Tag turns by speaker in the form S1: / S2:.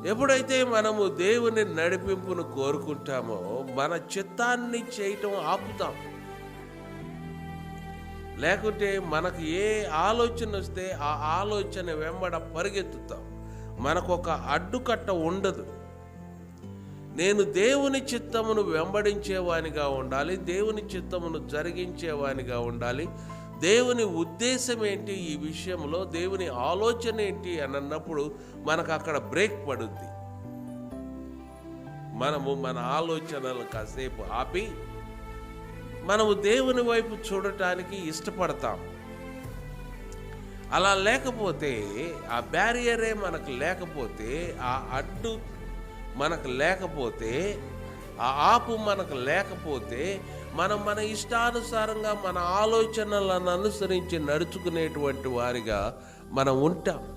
S1: ఎప్పుడైతే మనము దేవుని నడిపింపును కోరుకుంటామో మన చిత్తాన్ని చేయటం ఆపుతాం. లేకుంటే మనకు ఏ ఆలోచన వస్తే ఆ ఆలోచన వెంబడ పరిగెత్తుతాం. మనకు ఒక అడ్డుకట్ట ఉండదు. నేను దేవుని చిత్తమును వెంబడించేవానిగా ఉండాలి, దేవుని చిత్తమును జరిగించేవానిగా ఉండాలి. దేవుని ఉద్దేశం ఏంటి ఈ విషయంలో, దేవుని ఆలోచన ఏంటి అని అన్నప్పుడు మనకు అక్కడ బ్రేక్ పడుద్ది. మనము మన ఆలోచనలు కాసేపు ఆపి మనము దేవుని వైపు చూడటానికి ఇష్టపడతాం. అలా లేకపోతే, ఆ బ్యారియరే మనకు లేకపోతే, ఆ అడ్డు మనకు లేకపోతే, ఆ ఆపు మనకు లేకపోతే, మనం మన ఇష్టానుసారంగా మన ఆలోచనలను అనుసరించి నడుచుకునేటువంటి వారిగా మనం ఉంటాం.